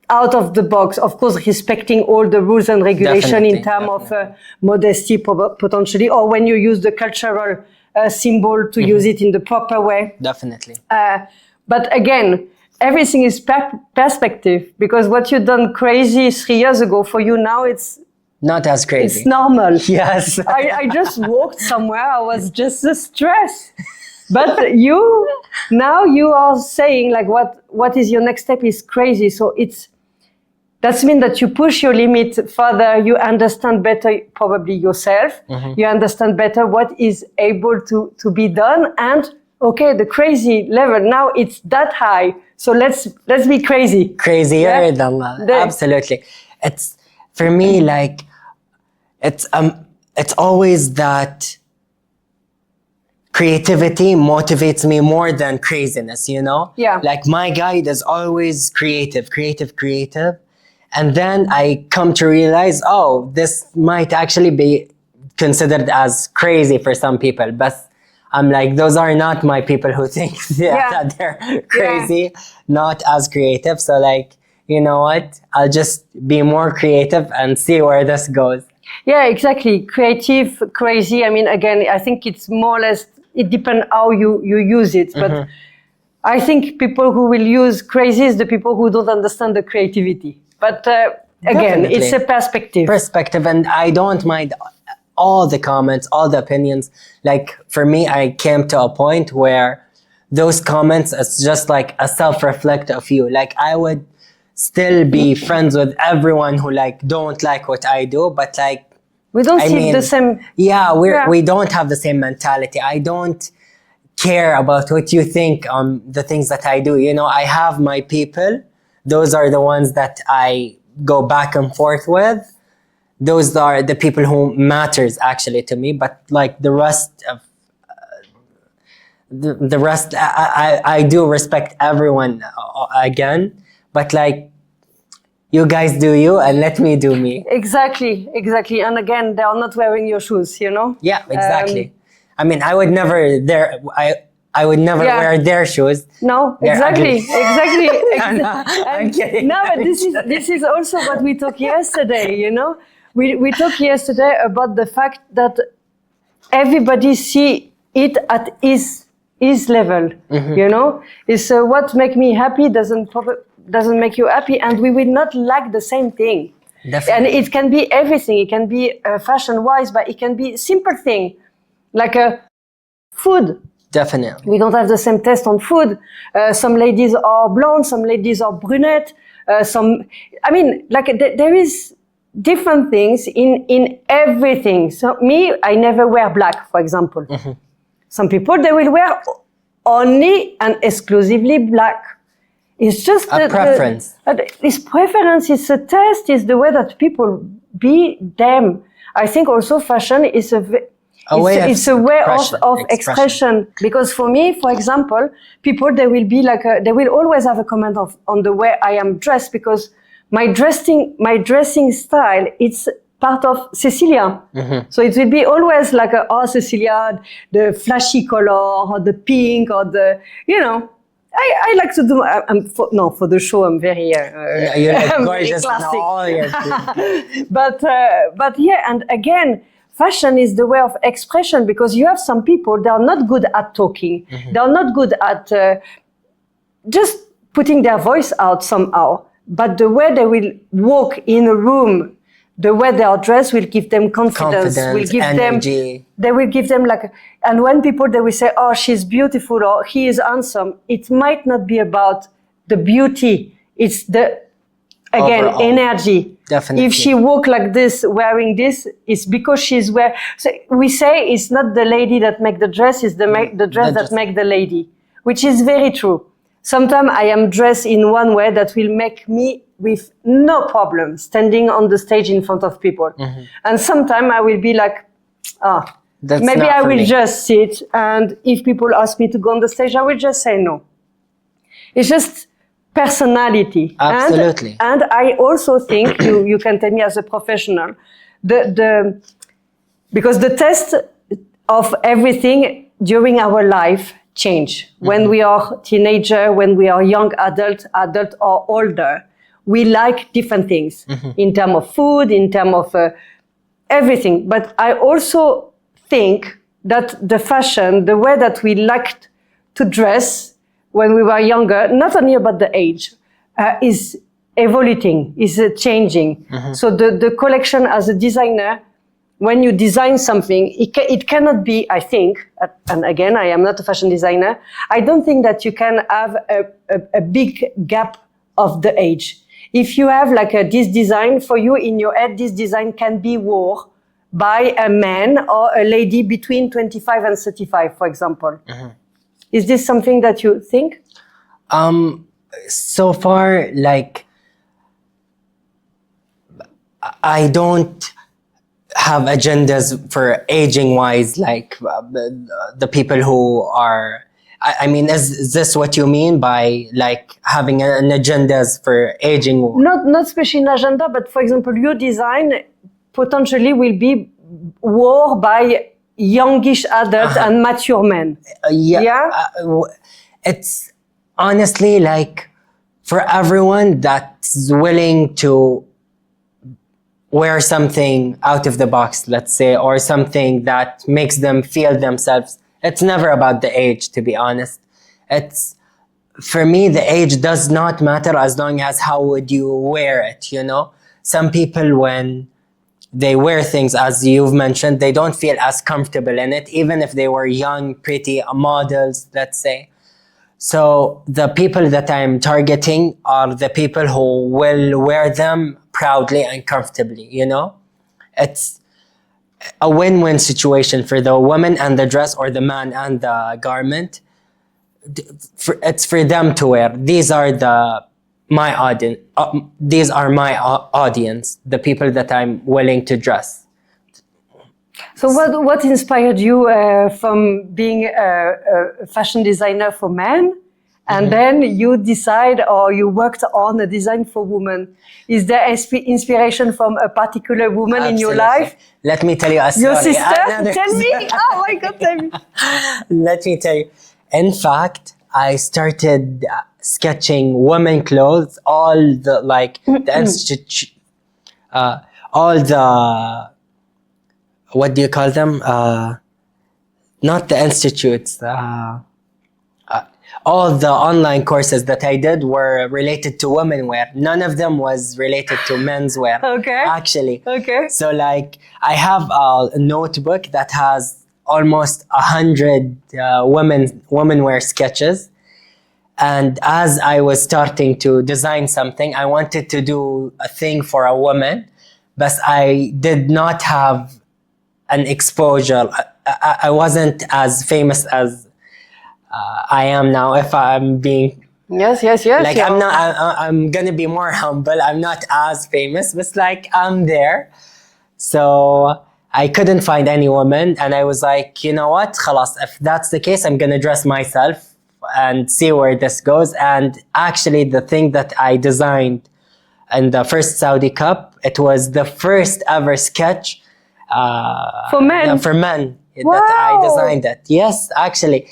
out of the box, of course, respecting all the rules and regulation in terms of modesty potentially, or when you use the cultural symbol to use it in the proper way. Definitely. But again, everything is perspective, because what you done crazy 3 years ago, for you now it's not as crazy. It's normal. Yes. I just walked somewhere. I was just stressed. But now you are saying like what is your next step is crazy. So that means that you push your limit further. You understand better probably yourself. Mm-hmm. You understand better what is able to be done. And okay, the crazy level now it's that high. So let's be crazy. Crazier than that. Absolutely. It's for me like it's always that creativity motivates me more than craziness, you know? Yeah. Like my guide is always creative. And then I come to realize, oh, this might actually be considered as crazy for some people. But I'm like, those are not my people who think that they're crazy, not as creative. So like, you know what? I'll just be more creative and see where this goes. Yeah, exactly. Creative, crazy. I mean, again, I think it's more or less, it depends how you use it. But mm-hmm. I think people who will use crazy is the people who don't understand the creativity. But again, definitely. It's a perspective. And I don't mind all the comments, all the opinions. Like for me, I came to a point where those comments, it's just like a self-reflect of you. Like I would still be friends with everyone who like don't like what I do, but like we don't see the same. Yeah, we don't have the same mentality. I don't care about what you think on the things that I do. You know, I have my people. Those are the ones that I go back and forth with. Those are the people who matters actually to me. But like the rest of the rest, I do respect everyone again. But like, you guys do you and let me do me. Exactly. And again, they are not wearing your shoes, you know? Yeah, exactly. I mean, I would never wear their shoes. No, exactly. I'm kidding. No, but this is also what we talked yesterday, you know? We talked yesterday about the fact that everybody see it at his level, mm-hmm. you know? It's what make me happy doesn't make you happy, and we will not lack the same thing. Definitely. And it can be everything. It can be fashion-wise, but it can be simple thing, like food. Definitely. We don't have the same taste on food. Some ladies are blonde, some ladies are brunette. There is different things in everything. So me, I never wear black, for example. Mm-hmm. Some people, they will wear only and exclusively black. It's just a preference. It's preference, it's a taste, it's the way that people be them. I think also fashion is a way of expression. Because for me, for example, people, they will be like, they will always have a comment on the way I am dressed, because my dressing style, it's part of Cécilia. Mm-hmm. So it will be always like, Cécilia, the flashy color, or the pink, or the, you know. I like to do. For the show, I'm very. You're like gorgeous. But yeah, and again, fashion is the way of expression, because you have some people, they are not good at talking. Mm-hmm. They are not good at just putting their voice out somehow. But the way they will walk in a room, the way they are dressed will give them confidence, will give energy. They will give them and when people, they will say, oh, she's beautiful, or he is handsome, it might not be about the beauty. It's the, again, Overall. energy. Definitely. If she walk like this, wearing this, it's because she's wearing. So we say it's not the lady that make the dress, it's the dress that make the lady, which is very true. Sometimes I am dressed in one way that will make me with no problem standing on the stage in front of people. And sometimes I will be like, maybe I will just sit, and if people ask me to go on the stage, I will just say no. It's just personality. Absolutely. And I also think, you can tell me as a professional, because the test of everything during our life change. When we are teenager, when we are young adult or older, we like different things in terms of food, in terms of everything. But I also think that the fashion, the way that we liked to dress when we were younger, not only about the age, is evolving, is changing. So the collection as a designer, when you design something, it cannot be, I think, and again, I am not a fashion designer, I don't think that you can have a big gap of the age. If you have like this design, for you in your head, this design can be worn by a man or a lady between 25 and 35, for example. Is this something that you think? So far, like, I don't have agendas for aging wise, like the people who are, I mean, is this what you mean by like having an agendas for aging? Not especially an agenda, but for example, your design potentially will be worn by youngish adults and mature men. It's honestly like for everyone that's willing to wear something out of the box, let's say, or something that makes them feel themselves. It's never about the age, to be honest. It's, for me, the age does not matter as long as how would you wear it, you know? Some people, when they wear things, as you've mentioned, they don't feel as comfortable in it, even if they were young, pretty models, let's say. So the people that I'm targeting are the people who will wear them proudly and comfortably, you know? It's a win-win situation for the woman and the dress, or the man and the garment. It's for them to wear. These are my audience. These are my audience, the people that I'm willing to dress. So what inspired you from being a fashion designer for men, and then you decide, or you worked on a design for women? Is there inspiration from a particular woman in your life? Let me tell you a story. Your sister? Tell me. Oh my God, tell me. Let me tell you. In fact, I started sketching women clothes, all the like the institute, all the, what do you call them? Not the institutes. All the online courses that I did were related to women wear. None of them was related to men's wear. Okay. Actually. Okay. So like, I have a notebook that has almost 100 women wear sketches. And as I was starting to design something, I wanted to do a thing for a woman, but I did not have an exposure. I wasn't as famous as I am now, if I'm being... Yes. Like, I'm gonna be more humble. I'm not as famous, but like, I'm there. So I couldn't find any woman, and I was like, you know what? Khalas, if that's the case, I'm gonna dress myself and see where this goes. And actually, the thing that I designed in the first Saudi Cup, it was the first ever sketch for men. That I designed it. Yes, actually,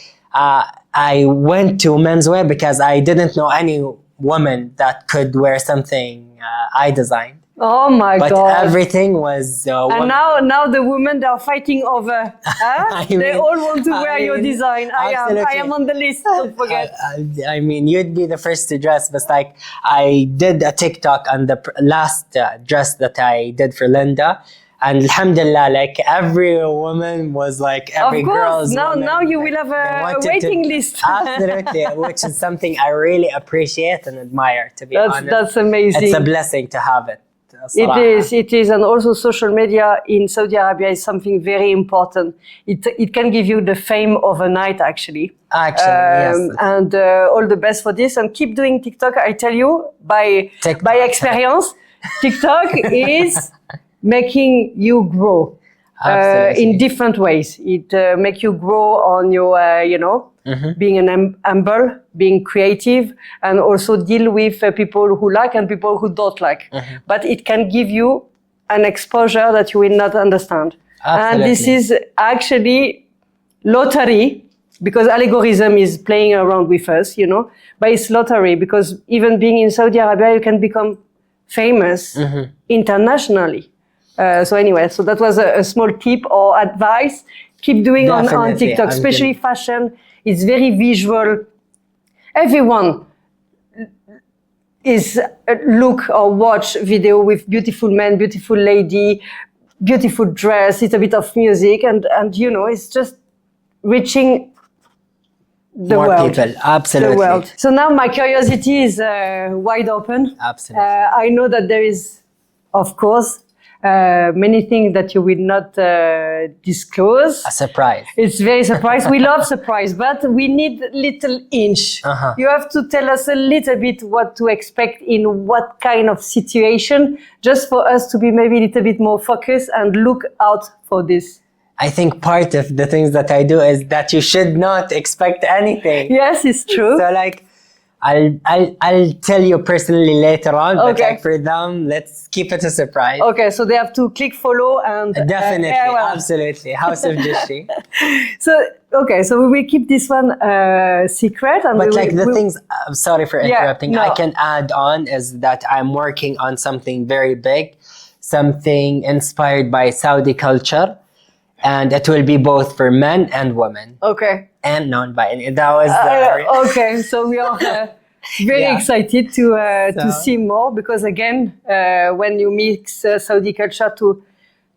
I went to menswear because I didn't know any woman that could wear something I designed. Oh my God! But everything was. And now the women, they are fighting over. They all want to wear your design. I am on the list. Don't forget. I mean, you'd be the first to dress, but like, I did a TikTok on the last dress that I did for Linda, And alhamdulillah, like every woman was like, every Of course, girl's now woman, now you like, will have they a wanted waiting list. Absolutely, which is something I really appreciate and admire, to be honest. That's amazing. It's a blessing to have it. It is, and also social media in Saudi Arabia is something very important. It can give you the fame overnight, actually. Yes. And all the best for this, and keep doing TikTok. I tell you, by experience, TikTok is making you grow in different ways. It makes you grow on your, being humble, being creative, and also deal with people who like and people who don't like. But it can give you an exposure that you will not understand. Absolutely. And this is actually lottery, because algorithm is playing around with us, but it's lottery, because even being in Saudi Arabia, you can become famous internationally. So anyway, so that was a small tip or advice. Keep doing on TikTok, especially fashion. It's very visual. Everyone is look or watch video with beautiful men, beautiful lady, beautiful dress, it's a bit of music, and it's just reaching the more world. People, absolutely. The world. So now my curiosity is wide open. Absolutely. I know that there is, of course, many things that you will not disclose. A surprise. It's very surprise. We love surprise, but we need little inch. You have to tell us a little bit what to expect in what kind of situation, just for us to be maybe a little bit more focused and look out for this. I think part of the things that I do is that you should not expect anything. Yes, it's true. So like, I'll tell you personally later on, but like for them, let's keep it a surprise. Okay, so they have to click follow and... Definitely, absolutely. House of Jushi. So we will keep this one secret. And but things, I'm sorry for interrupting, no. I can add on is that I'm working on something very big, something inspired by Saudi culture, and it will be both for men and women. Okay. And non-binary. That was okay, so we are very excited to see more, because again, when you mix Saudi culture to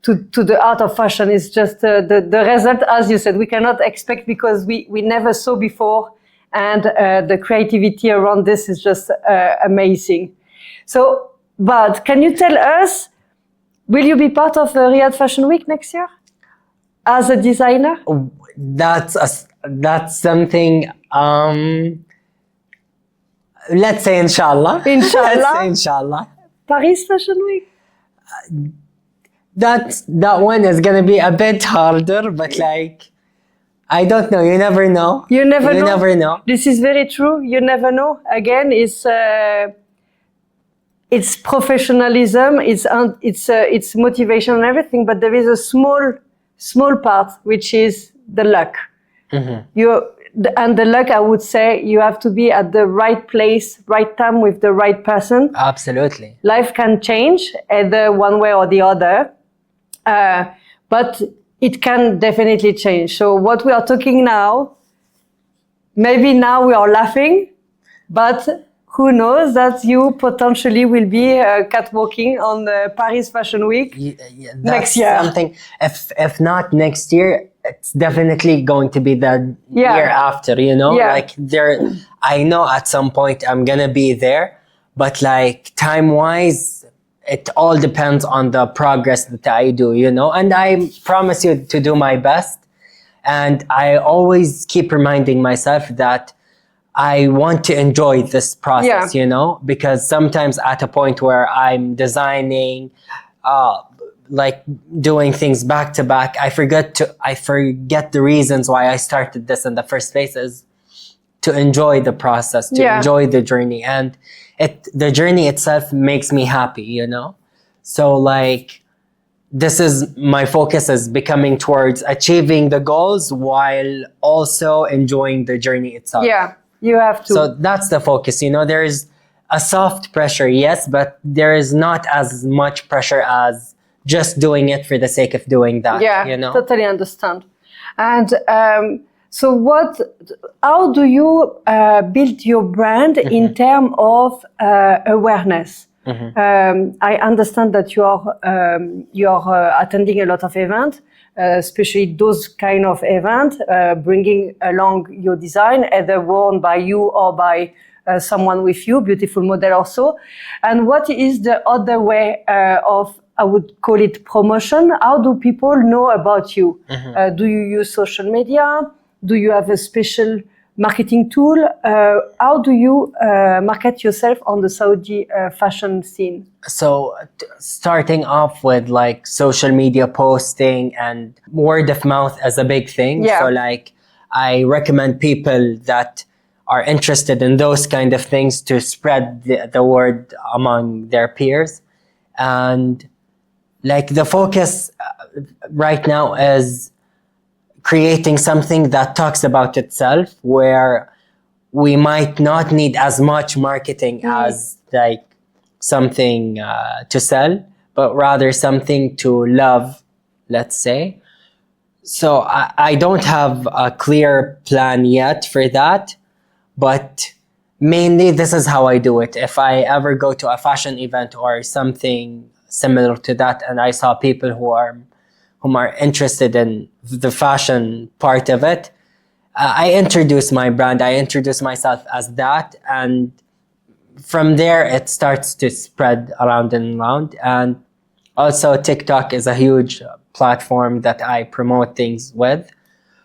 the art of fashion, is just the result, as you said, we cannot expect, because we never saw before, and the creativity around this is just amazing. So, but can you tell us, will you be part of the Riyadh Fashion Week next year as a designer? That's something, let's say inshallah. Inshallah. Let's say inshallah. Paris Fashion Week? That one is going to be a bit harder, but like, I don't know. You never know. You never know. This is very true. You never know. Again, it's professionalism, it's motivation and everything, but there is a small part, which is the luck. And the luck, I would say, you have to be at the right place, right time with the right person. Absolutely. Life can change either one way or the other, but it can definitely change. So what we are talking now, maybe now we are laughing, but who knows that you potentially will be catwalking on the Paris Fashion Week next year. Something, if not next year, it's definitely going to be the year after, like I know at some point I'm gonna be there, but like time-wise, it all depends on the progress that I do, and I promise you to do my best. And I always keep reminding myself that I want to enjoy this process, because sometimes at a point where I'm designing, like doing things back to back, I forget the reasons why I started this in the first place, is to enjoy the process, to enjoy the journey. And the journey itself makes me happy, So like, this is my focus, is becoming towards achieving the goals while also enjoying the journey itself. Yeah, you have to. So that's the focus, there is a soft pressure, yes, but there is not as much pressure as just doing it for the sake of doing that. Yeah, totally understand. And so how do you build your brand in terms of awareness? I understand that you're attending a lot of events, especially those kind of events, bringing along your design, either worn by you or by someone with you, beautiful model also. And what is the other way of, I would call it promotion? How do people know about you? Do you use social media? Do you have a special marketing tool? How do you market yourself on the Saudi fashion scene? So starting off with like social media posting and word of mouth as a big thing. Yeah. So like I recommend people that are interested in those kind of things to spread the word among their peers. And like the focus right now is creating something that talks about itself, where we might not need as much marketing as like something to sell, but rather something to love, let's say. So I don't have a clear plan yet for that, but mainly this is how I do it. If I ever go to a fashion event or something similar to that, and I saw people whom are interested in the fashion part of it, I introduce my brand, I introduce myself as that, and from there it starts to spread around and around. And also TikTok is a huge platform that I promote things with.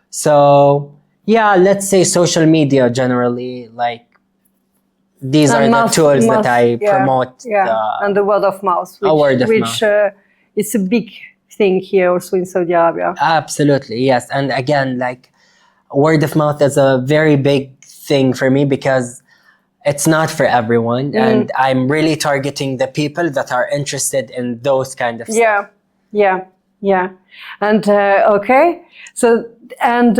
So yeah, let's say social media generally, like these And are the tools that I promote. And the word of mouth, which it's a big thing here also in Saudi Arabia. Absolutely, yes. And again, like word of mouth is a very big thing for me because it's not for everyone. And I'm really targeting the people that are interested in those kind of stuff. Yeah. And okay. So, and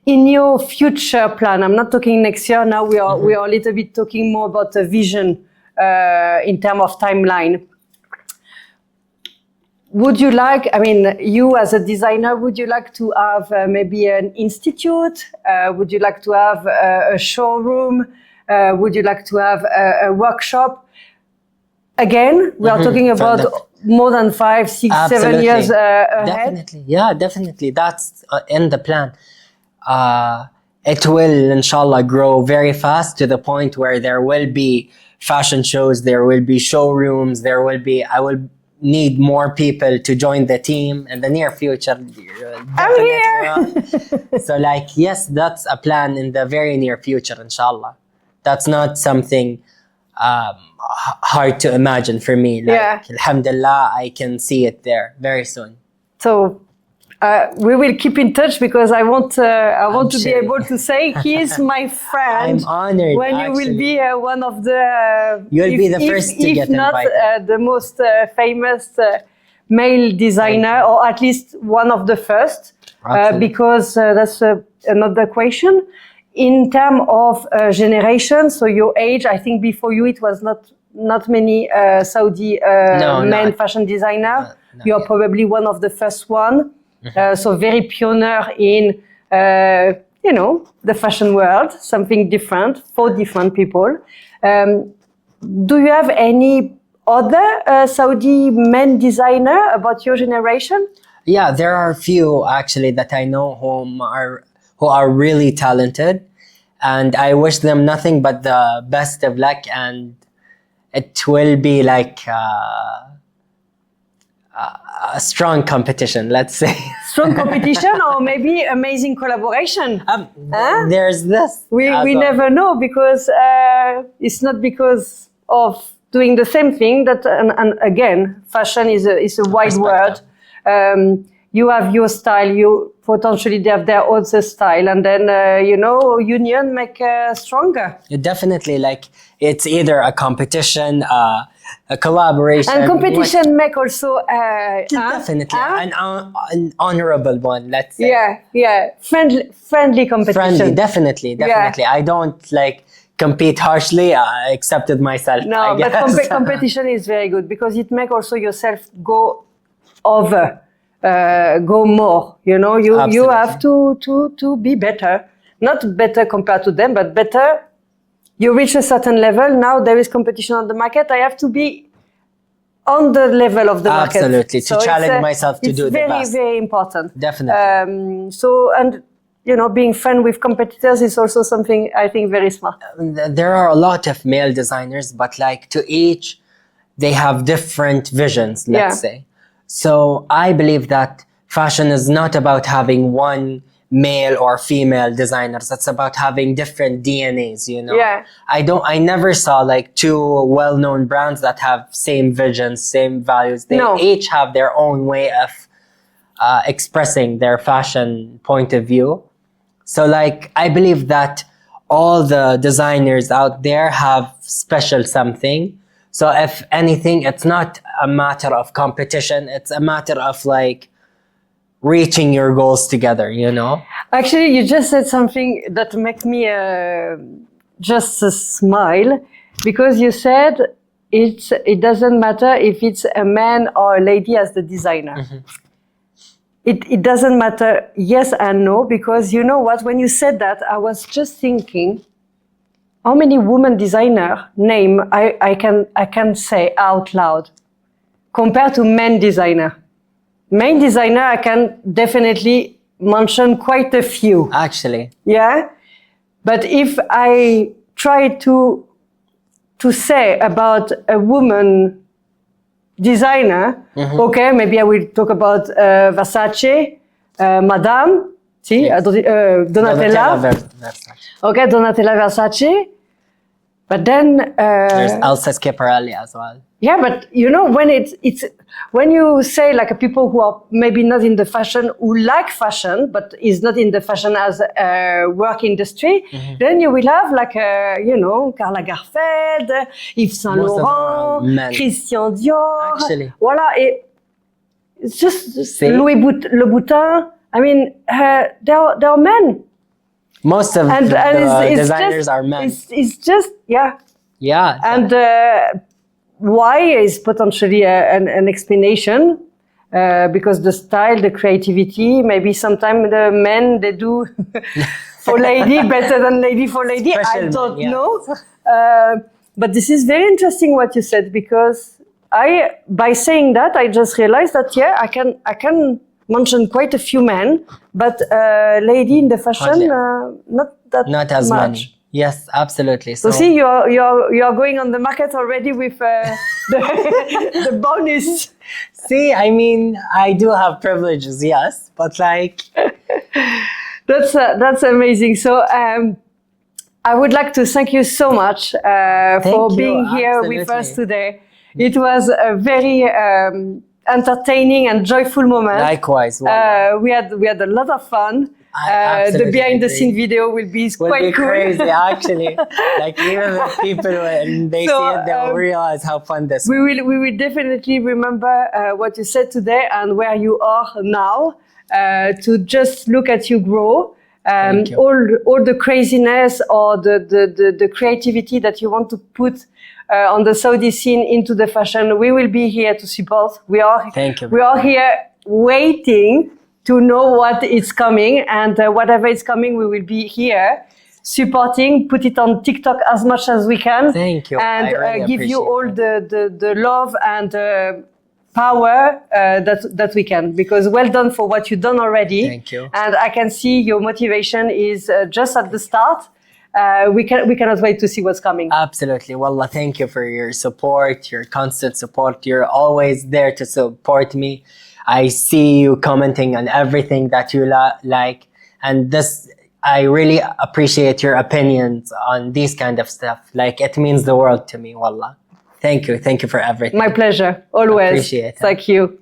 in your future plan, I'm not talking next year now, we are a little bit talking more about the vision in terms of timeline. Would you like, I mean, you as a designer, would you like to have maybe an institute? Would you like to have a showroom? Would you like to have a workshop? Again, we are talking about more than 5, 6, 7 years ahead. Definitely, yeah, definitely. That's in the plan. It will, inshallah, grow very fast to the point where there will be fashion shows, there will be showrooms, I will need more people to join the team in the near future. I'm here! So like, yes, that's a plan in the very near future, inshallah. That's not something hard to imagine for me. Like, alhamdulillah, I can see it there very soon. So we will keep in touch because I want to be able to say he is my friend. I'm honored. When you will be one of the you'll be the first to get invited. If not the most famous male designer, or at least one of the first. Because that's another question. In terms of generation, so your age, I think before you it was not many Saudi men fashion designer. You are probably one of the first one. So very pioneer in, the fashion world, something different for different people. Do you have any other Saudi men designer about your generation? Yeah, there are a few actually that I know who are really talented, and I wish them nothing but the best of luck, and it will be like a strong competition, let's say. Strong competition or maybe amazing collaboration. There's this. We never know because it's not because of doing the same thing that, and again, fashion is a wide word. You have your style, you potentially they have their own style, and then, union make stronger. Definitely, like it's either a competition, a collaboration. And competition make also... definitely, an honorable one, let's say. Yeah. Friendly competition. Friendly, definitely. Yeah. I don't like compete harshly, I accepted myself. No, but competition is very good because it make also yourself go over. Go more, you have to be better, not better compared to them, but better you reach a certain level. Now there is competition on the market. I have to be on the level of the market. Absolutely, to challenge myself to do the best. It's very, very important. Definitely. And being friend with competitors is also something I think very smart. There are a lot of male designers, but like to each, they have different visions, let's say. So I believe that fashion is not about having one male or female designers. It's about having different DNAs, Yeah. I never saw like two well-known brands that have same visions, same values. They each have their own way of expressing their fashion point of view. So like, I believe that all the designers out there have special something. So if anything, it's not a matter of competition. It's a matter of like reaching your goals together, Actually, you just said something that made me just smile, because you said it doesn't matter if it's a man or a lady as the designer. Mm-hmm. It doesn't matter yes and no, because you know what, when you said that, I was just thinking how many women designer name I can say out loud compared to men designer. Men designer, I can definitely mention quite a few. Actually. Yeah. But if I try to say about a woman designer, okay, maybe I will talk about Versace, Madame, Donatella. Versace. Okay, Donatella Versace. But then there's Elsa Schiaparelli as well. Yeah, but when it's when you say like people who are maybe not in the fashion, who like fashion but is not in the fashion as a work industry, then you will have like Karl Lagerfeld, Yves Saint Laurent, Christian Dior. Actually, voilà, it's just Louis Louboutin. I mean, they are men. Most of the designers are men. It's just yeah, and why is potentially an explanation, because the style, the creativity, maybe sometimes the men they do for lady better than lady for lady. Special I don't know, but this is very interesting what you said, because by saying that I just realized that I can mention quite a few men, but lady in the fashion not as much. Many. Yes, absolutely. So see, you are going on the market already with the bonus. See, I mean, I do have privileges, yes, but like that's amazing. So I would like to thank you so much for being here with us today. It was a very entertaining and joyful moment. Likewise. We had a lot of fun. The behind the scene video will be quite cool. Crazy, actually. Like even the people when they see it, they will realize how fun this. We will definitely remember what you said today and where you are now. To just look at you grow. All the craziness or the creativity that you want to put on the Saudi scene into the fashion, we will be here to support. We are here waiting to know what is coming, and whatever is coming, we will be here supporting, put it on TikTok as much as we can. Thank you. And really give you all the love and power that we can, because well done for what you've done already. Thank you. And I can see your motivation is just at the start. We cannot wait to see what's coming. Absolutely. Wallah, thank you for your support, your constant support. You're always there to support me. I see you commenting on everything that you like. And this, I really appreciate your opinions on these kind of stuff. Like, it means the world to me, wallah. Thank you. Thank you for everything. My pleasure. Always. Appreciate it. Thank you.